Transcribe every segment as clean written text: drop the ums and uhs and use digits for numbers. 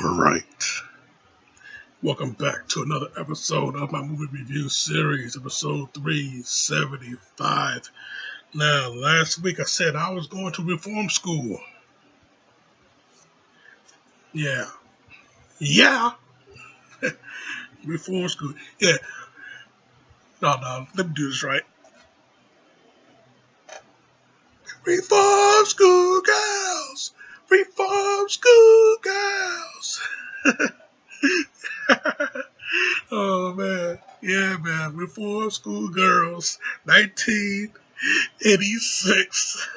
Alright, welcome back to another episode of my movie review series, episode 375. Now, last week I said I was going to reform school. Yeah, reform school. Yeah, no, let me do this right. Reform school girls! Reform school girls! Oh, man. Yeah, man. Reform school girls. 1986.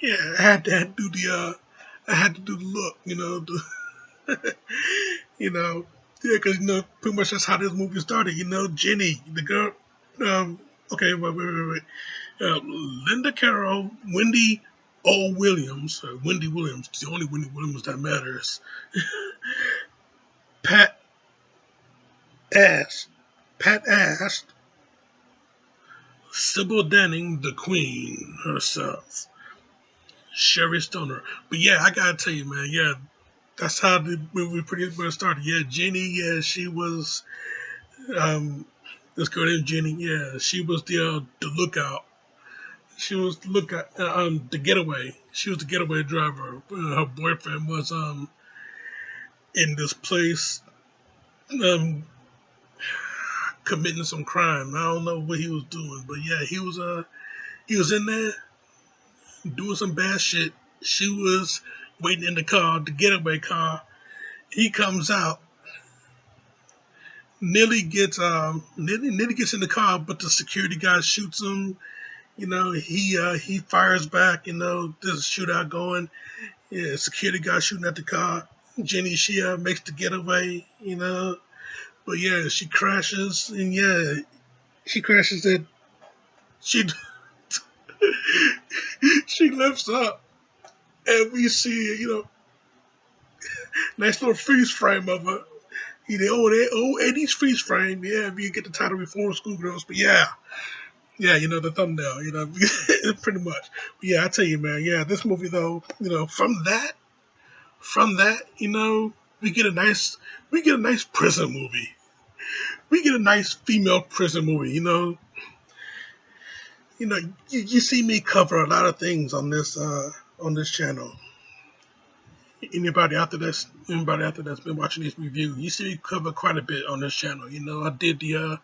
Yeah, I had to do the look, you know, yeah, because, pretty much that's how this movie started, Jenny, the girl, okay, wait. Linda Carroll, Wendy Williams, the only Wendy Williams that matters. Pat asked, Pat asked Sybil Danning, the queen herself, Sherry Stoner. But yeah, I gotta tell you, man, yeah, that's how the movie pretty much started. Yeah, Jenny, yeah, she was, um, this girl named Jenny, yeah, she was the lookout. She was the lookout, the getaway. She was the getaway driver. Her boyfriend was, in this place, um, committing some crime. I don't know what he was doing, but yeah, he was in there doing some bad shit. She was waiting in the car, the getaway car. He comes out, nearly gets in the car, but the security guy shoots him. He fires back. There's a shootout going. Yeah, security guy shooting at the car. Jenny, she makes the getaway. But yeah, she crashes, and yeah, she crashes it. She she lifts up, and we see nice little freeze frame of her. The old 80s freeze frame. Yeah, if you get the title Reform Schoolgirls. But yeah, the thumbnail. Pretty much. But yeah, I tell you, man. Yeah, this movie though. From that, we get a nice prison movie. We get a nice female prison movie. You see me cover a lot of things on this channel. Anybody out there that's been watching this review, you see me cover quite a bit on this channel. I did the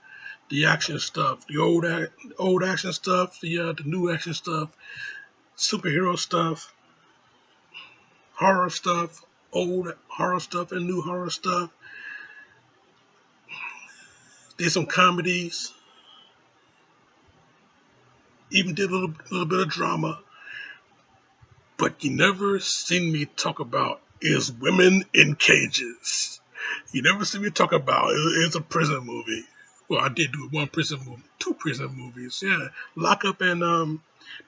action stuff, the old action stuff, the new action stuff, superhero stuff, horror stuff, old horror stuff and new horror stuff. Did some comedies, even did a little bit of drama. But you never seen me talk about is women in cages. You never see me talk about it's a prison movie. Well, I did do one prison movie, two prison movies, yeah, Lock Up and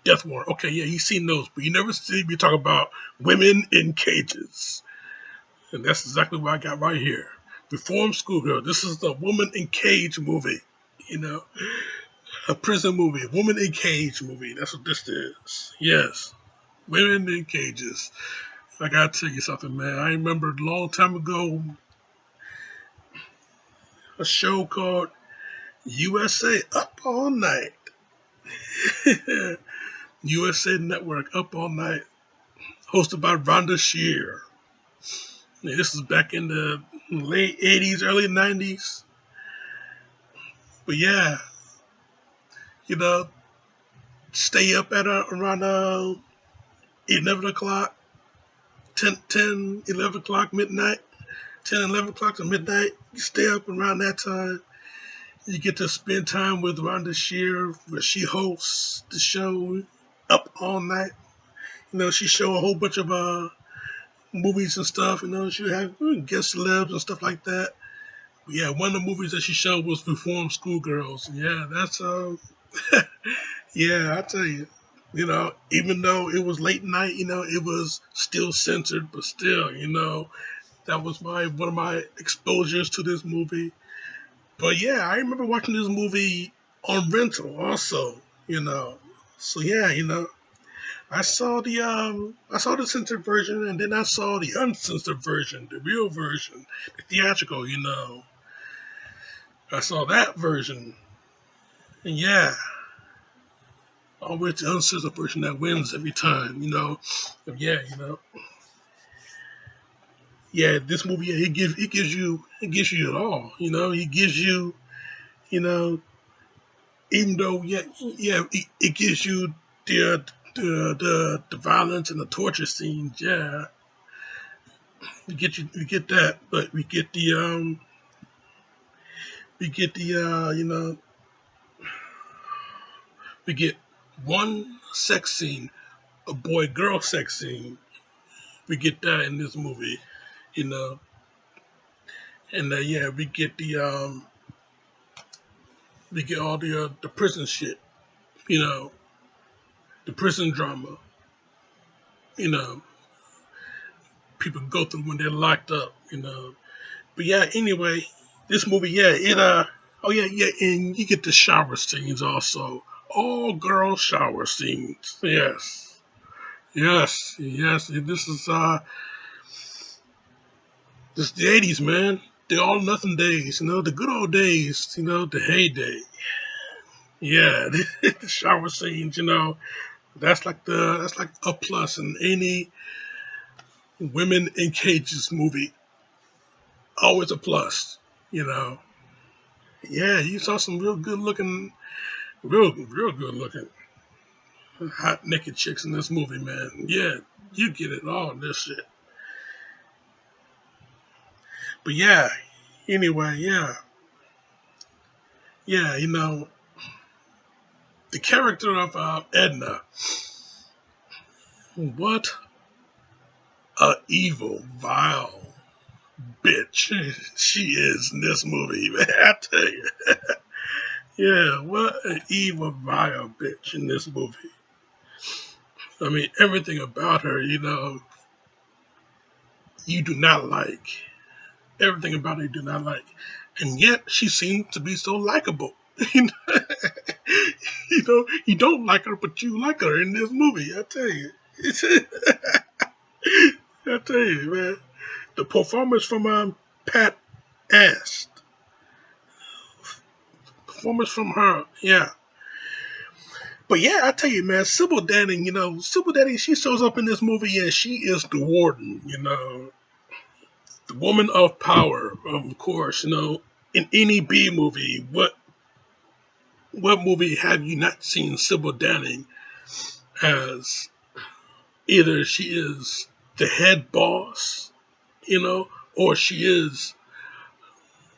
Death Warrant. Okay, yeah, you've seen those, but you never see me talk about women in cages, and that's exactly what I got right here. Reform Schoolgirl. This is the woman in cage movie. You know, a prison movie, a woman in cage movie. That's what this is. Yes, women in cages. I gotta tell you something, man. I remember a long time ago a show called USA Up All Night. USA Network Up All Night, hosted by Rhonda Shear. Yeah, this is back in the late 80s, early 90s. But yeah, you know, stay up at around 11 o'clock, 11 o'clock, midnight, 10, 11 o'clock to midnight. You stay up around that time. You get to spend time with Rhonda Shear, where she hosts the show Up All Night. She show a whole bunch of movies and stuff. She have guest celebs and stuff like that. But yeah, one of the movies that she showed was Reform Schoolgirls. Yeah, that's yeah, I tell you. Even though it was late night, it was still censored, but still, that was one of my exposures to this movie. But yeah, I remember watching this movie on rental also, So yeah, I saw the censored version, and then I saw the uncensored version, the real version, the theatrical. I saw that version, and yeah, always the uncensored version that wins every time. But yeah, yeah. This movie, yeah, it gives you it all. It gives you, you know, even though it gives you the violence and the torture scenes. Yeah, we get that, but we get the we get one sex scene, a boy girl sex scene. We get that in this movie, you know, and yeah, we get all the prison shit, you know, the prison drama, you know, people go through when they're locked up. But yeah, anyway, this movie, yeah, oh yeah, yeah, and you get the shower scenes also, all girl shower scenes. Yes, yes, yes. This is the '80s, man. The all nothing days, the good old days, the heyday. Yeah, the shower scenes, that's like a plus in any women in cages movie. Always a plus, you know. Yeah, you saw some real good looking, real good looking, hot naked chicks in this movie, man. Yeah, you get it all in this shit. But yeah, anyway, yeah, the character of Edna, what a evil, vile bitch she is in this movie, man. I tell you, yeah, what an evil, vile bitch in this movie. I mean, everything about her, you do not like. Everything about her you do not like. And yet she seems to be so likable. you you don't like her, but you like her in this movie. I tell you. I tell you, man. The performance from Pat Ast. Performance from her, yeah. But yeah, I tell you, man, Sybil Danning, she shows up in this movie, and she is the warden, the woman of power, of course, in any B movie. What movie have you not seen Sybil Danning as? Either she is the head boss, or she is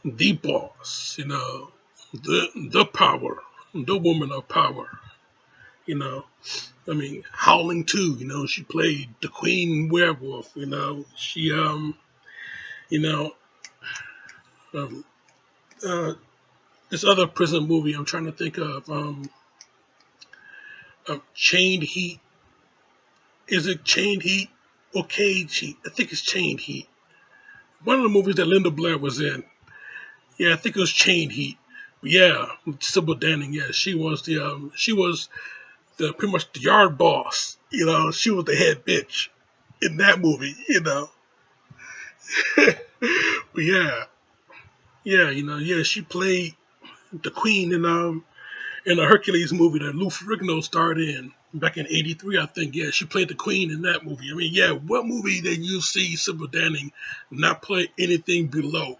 the boss, the power, the woman of power, you know. I mean, Howling 2, she played the Queen Werewolf, She, you know, um, uh, this other prison movie I'm trying to think of Chained Heat. Is it Chained Heat or Cage Heat? I think it's Chained Heat. One of the movies that Linda Blair was in. Yeah, I think it was Chained Heat. But yeah, Sybil Danning. Yeah, she was the pretty much the yard boss. She was the head bitch in that movie. But yeah, she played the queen in a Hercules movie that Lou Ferrigno starred in back in '83, I think. Yeah, she played the queen in that movie. I mean, yeah, what movie did you see Sybil Danning not play anything below?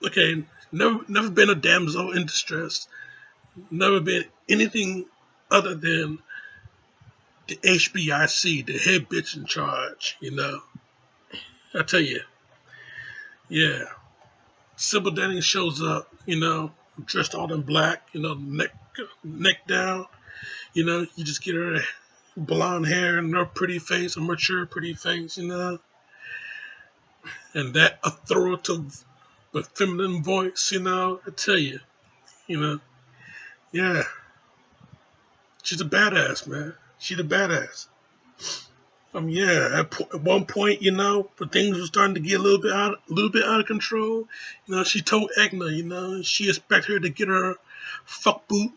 Okay, never been a damsel in distress. Never been anything other than the HBIC, the head bitch in charge. I tell you, yeah. Sybil Danning shows up, dressed all in black, neck down. You just get her blonde hair and her pretty face, a mature pretty face, and that authoritative but feminine voice, I tell you, you know, yeah, she's a badass, man. She's a badass. Yeah, at one point, when things were starting to get a little bit out of control, she told Egna, she expect her to get her fuck boot,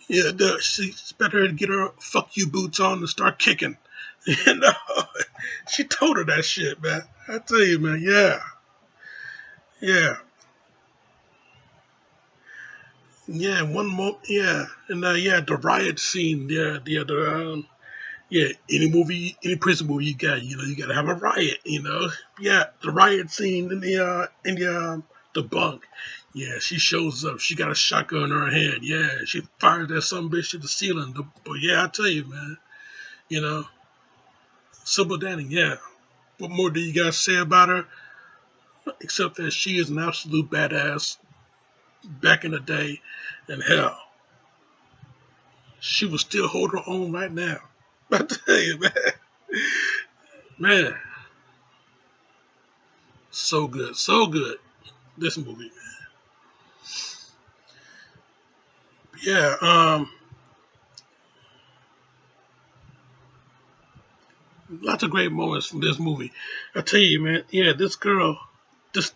she expect her to get her fuck you boots on and start kicking. You know, she told her that shit, man. I tell you, man. Yeah, yeah, yeah. One more, yeah, and yeah, the riot scene. Yeah, yeah. Any movie, any prison movie you got, you got to have a riot. Yeah, the riot scene in the bunk. Yeah, she shows up. She got a shotgun in her hand. Yeah, she fires that some bitch to the ceiling. But yeah, I tell you, man. You know, Sybil Danning. Yeah. What more do you guys say about her? Except that she is an absolute badass back in the day, and hell, she will still hold her own right now. I tell you, man, so good, so good. This movie, yeah. Lots of great moments from this movie. I tell you, man. Yeah, this girl, this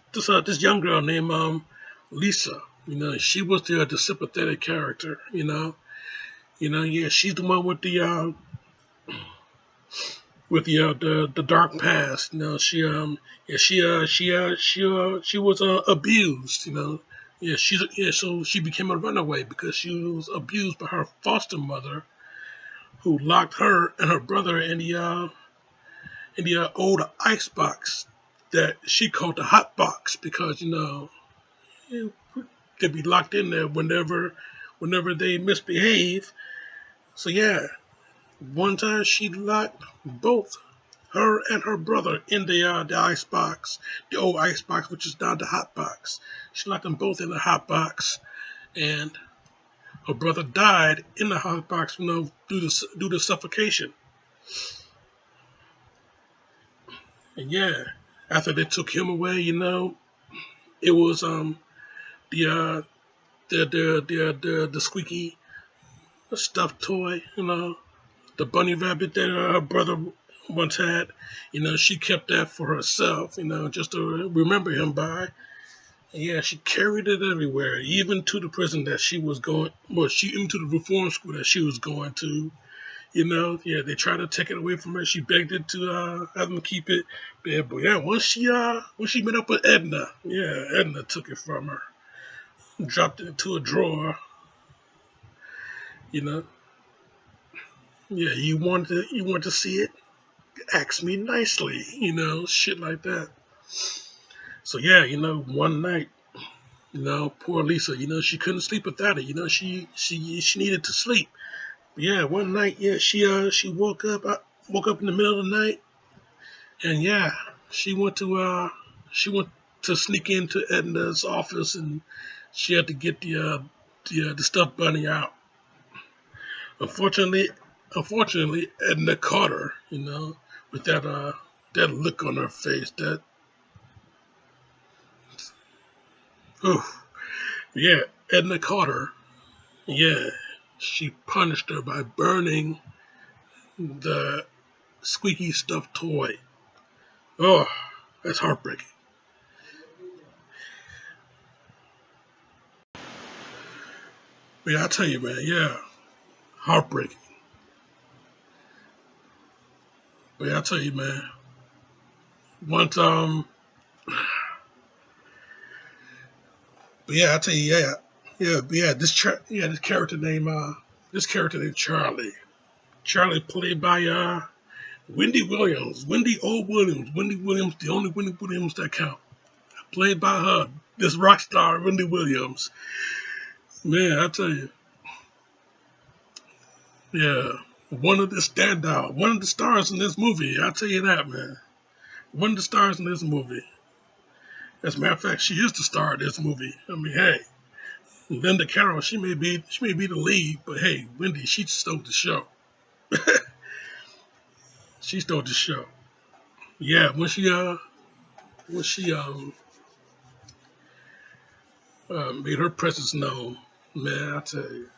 young girl named Lisa. She was the sympathetic character. Yeah, she's the one with the dark past. Yeah, she was abused. So she became a runaway because she was abused by her foster mother, who locked her and her brother in the old ice box that she called the hot box because they'd be locked in there whenever they misbehave. So yeah, one time she locked both her and her brother in the ice box, the old ice box, which is now the hot box. She locked them both in the hot box, and her brother died in the hot box, due to suffocation. And yeah, after they took him away, it was the the squeaky stuffed toy, the bunny rabbit that her brother once had. She kept that for herself, just to remember him by. And yeah, she carried it everywhere, even to the prison that she was going. Well, she even to the reform school that she was going to. Yeah, they tried to take it away from her. She begged it to have them keep it. Yeah, but yeah, once she met up with Edna, yeah, Edna took it from her, dropped it into a drawer. You know, yeah, you want to see it? Ask me nicely, shit like that. So yeah, one night, poor Lisa, she couldn't sleep without it. She needed to sleep. But yeah, one night, yeah, she woke up in the middle of the night, and yeah, she went to uh she went to sneak into Edna's office, and she had to get the stuffed bunny out. Unfortunately, unfortunately, Edna caught her, with that look on her face. Oh, yeah, Edna caught her. Yeah, she punished her by burning the squeaky stuffed toy. Oh, that's heartbreaking. But yeah, I tell you, man, yeah, heartbreaking. But yeah, I tell you, man, once but yeah, I tell you, yeah, yeah, but yeah, this character named Charlie. Charlie played by Wendy Williams, Wendy O. Williams, Wendy Williams, the only Wendy Williams that count. Played by her, this rock star Wendy Williams. Man, I tell you, yeah, one of the stars in this movie. I tell you that, man. One of the stars in this movie. As a matter of fact, she is the star of this movie. I mean, hey, Linda Carroll, she may be the lead, but hey, Wendy, she stole the show. She stole the show. Yeah, when she made her presence known, man, I tell you,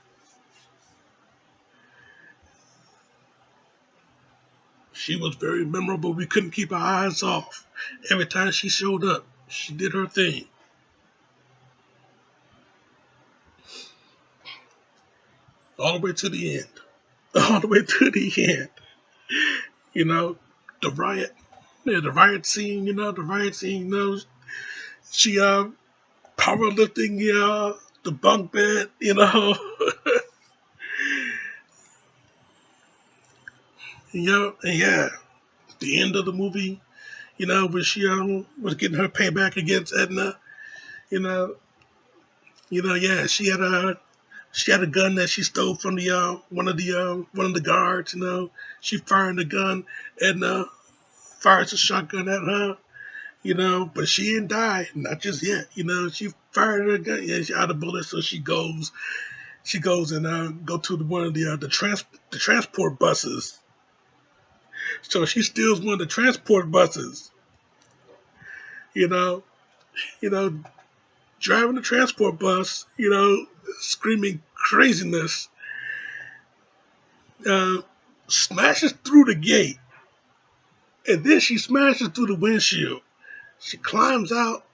she was very memorable. We couldn't keep our eyes off. Every time she showed up, she did her thing all the way to the end. All the way to the end. You know, the riot, yeah, the riot scene. The riot scene. She powerlifting, the bunk bed. And yeah, the end of the movie. When she was getting her payback against Edna. You know, yeah, she had a gun that she stole from the one of the guards. She fired the gun. Edna fires a shotgun at her. But she didn't die, not just yet. She fired her gun. Yeah, she out of bullets, so she goes. She goes and go to one of the transport buses. So she steals one of the transport buses. You know, you know, driving the transport bus. Screaming craziness. Uh, Smashes through the gate, and then she smashes through the windshield. She climbs out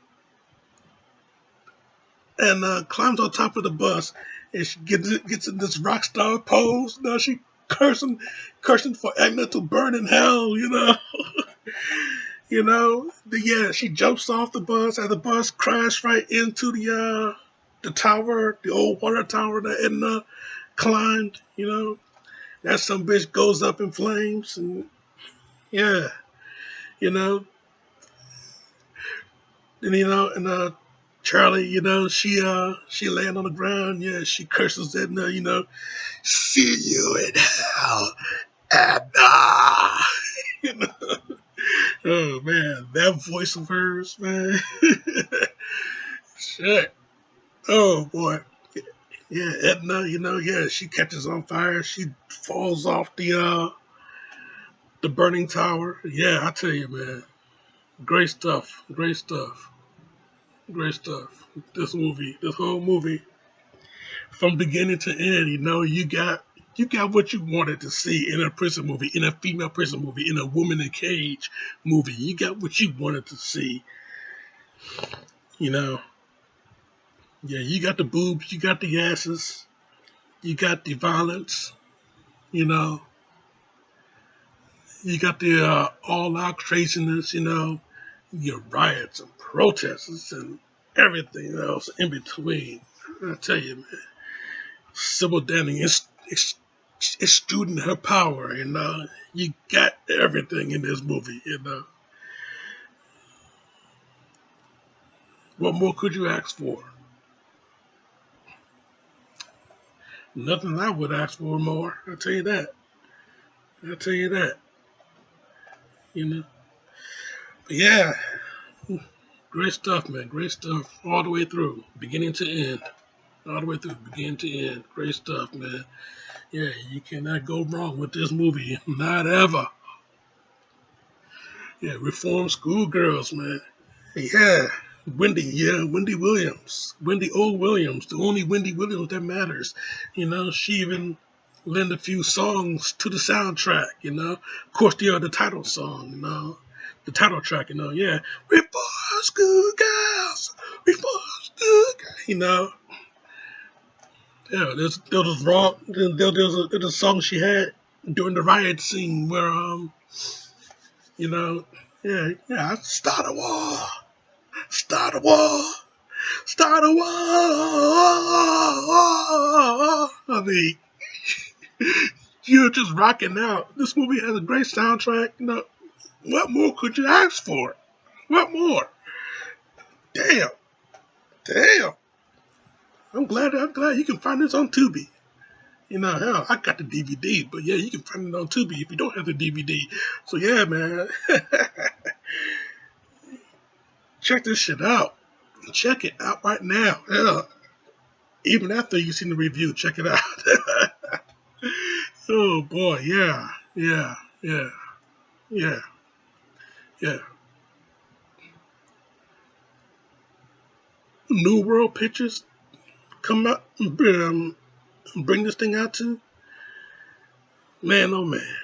and climbs on top of the bus, and she gets in this rock star pose. Now she cursing for Agnes to burn in hell. Yeah, she jumps off the bus, and the bus crashed right into the tower, the old water tower that Edna climbed. That some bitch goes up in flames, and yeah, you know, and Charlie, she land on the ground. Yeah, she curses Edna. See you in hell, Edna. you know, oh man, that voice of hers, man. Shit. Oh boy. Yeah, Edna. Yeah, she catches on fire. She falls off the burning tower. Yeah, I tell you, man, great stuff. Great stuff. Great stuff. This whole movie, from beginning to end, you got what you wanted to see in a prison movie, in a female prison movie, in a woman in a cage movie. You got what you wanted to see. You know, yeah, you got the boobs, you got the asses, you got the violence. You know, you got the all-out craziness. Your riots and protests and everything else in between. I tell you, man, Sybil Danning is student her power. You got everything in this movie. What more could you ask for? Nothing I would ask for more. I'll tell you that. I'll tell you that. You know. But yeah, great stuff, man. Great stuff all the way through, beginning to end. All the way through, beginning to end. Great stuff, man. Yeah, you cannot go wrong with this movie. Not ever. Yeah, Reform Schoolgirls, man. Yeah, Wendy Williams. Wendy O. Williams, the only Wendy Williams that matters. She even lent a few songs to the soundtrack, Of course, the title song, the title track, yeah. Reform Schoolgirls, Reform Schoolgirls, Yeah, there's a song she had during the riot scene where, yeah, start a war, start a war. Start a war. I mean, you're just rocking out. This movie has a great soundtrack. What more could you ask for? What more? Damn, damn. I'm glad you can find this on Tubi. Hell, I got the DVD, but yeah, you can find it on Tubi if you don't have the DVD. So yeah, man, check this shit out. Check it out right now. Hell, even after you've seen the review, check it out. Oh boy, yeah, yeah, yeah, yeah, yeah. New World Pictures come out, bring this thing out to, man, oh man,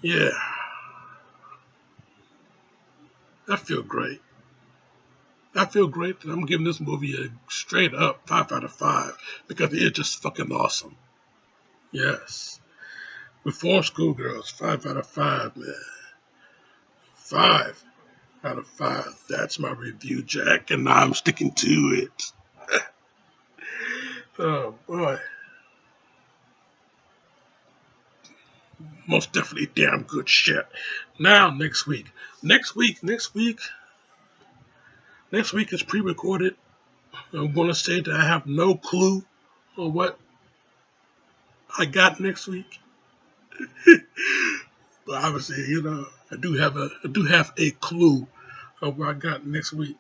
yeah, I feel great. I feel great that I'm giving this movie a straight up 5 out of 5 because it's just fucking awesome. Yes, Reform Schoolgirls, 5 out of 5, man. 5 out of 5. That's my review, Jack, and I'm sticking to it. Oh boy. Most definitely damn good shit. Now next week. Next week is pre-recorded. I'm gonna say that I have no clue on what I got next week. But obviously, I do have a clue of what I got next week.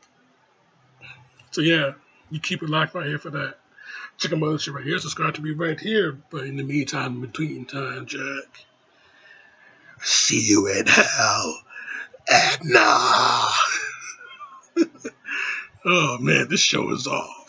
So yeah, you keep it locked right here for that. Check out my other shit right here. Subscribe to me right here. But in the meantime, between time, Jack. See you in hell. And nah. Oh man, this show is off.